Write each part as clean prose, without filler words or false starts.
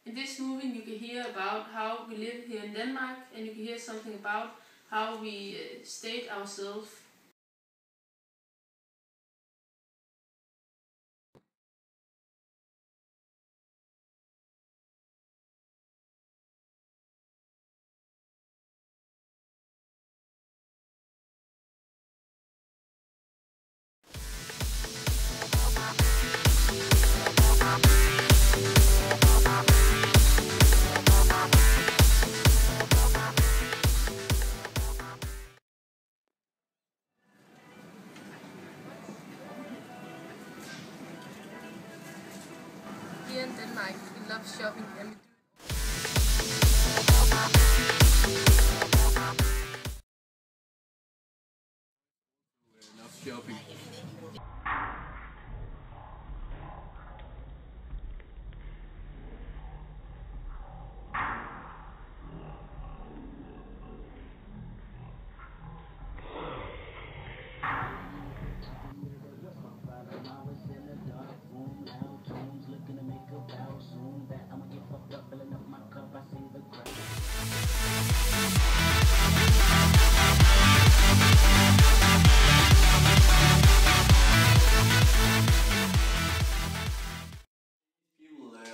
In this movie you can hear about how we live here in Denmark, and you can hear something about how we state ourselves. Here in Denmark, we love shopping and we love shopping.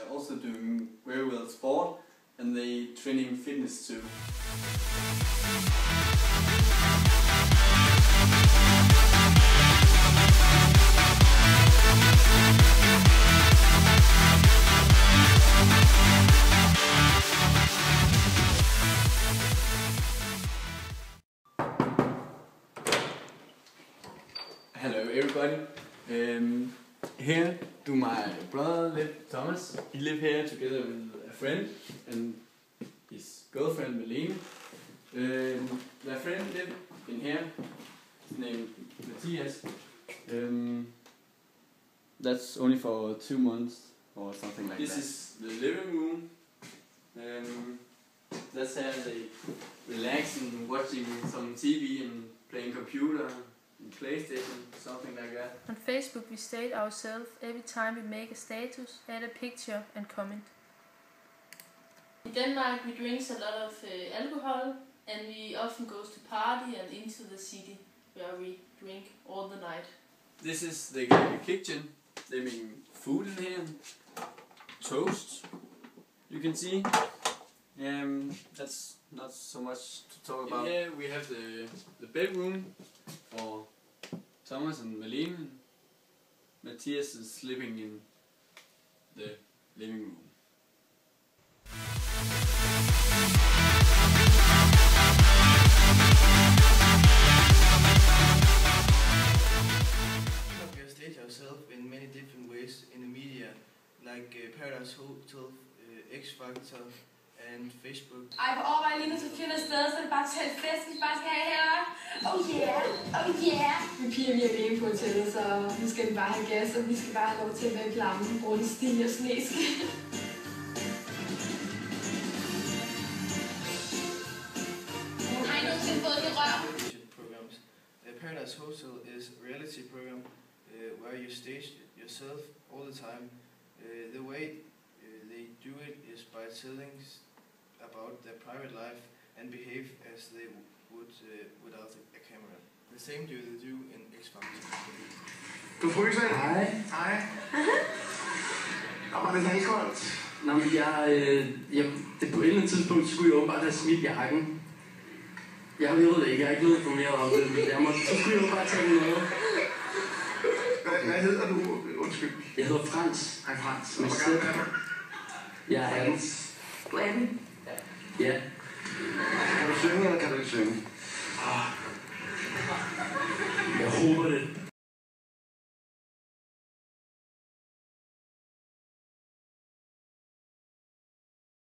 Also doing very well sport, and they training fitness too. Hello everybody. Here do my brother live, Thomas. He live here together with a friend and his girlfriend Malene. Their friend live in here. His name Matthias. That's only for 2 months or something like that. This is the living room. That's how they relax and watching some TV and playing computer. PlayStation, something like that. On Facebook we state ourselves every time we make a status, add a picture and comment. In Denmark we drink a lot of alcohol, and we often go to party and into the city where we drink all the night. This is the kitchen. They make food in here, toast, you can see. That's not so much to talk about. Yeah, we have the bedroom for Thomas and Malene. Matthias is sleeping in the living room. You state yourself in many different ways in the media, like Paradise Hotel, X Factor, and Facebook. Ej, på overvej lige nu til fjerne afsted, så er det bare til et fest, vi bare skal have her. Oh yeah, oh yeah. Vi piger, vi er alene på hotellet, så nu skal vi bare have gas, og vi skal bare have lov til at være i flammen, rundt sti og sneske. Har I nogensinde fået det rør? Programs. Paradise Hotel is a reality program where you stage yourself all the time. The way they do it is by telling about their private life and behave as they would without a camera. The same do they do in X Factor. Du fryser ikke? Hej. Hej. Nå, var det helt koldt? Nå, men det på et eller andet tidspunkt skulle jeg åbenbart have smidt jakken. Jeg ved det ikke, jeg har ikke blevet informeret om det, men så skulle jeg jo bare tage den med. Hvad hedder du? Undskyld. Jeg hedder Frans. Hej Frans. Hvor gammel er du? Jeg er 18. Du er 18? Ja. Kan du synge, eller kan du ikke synge?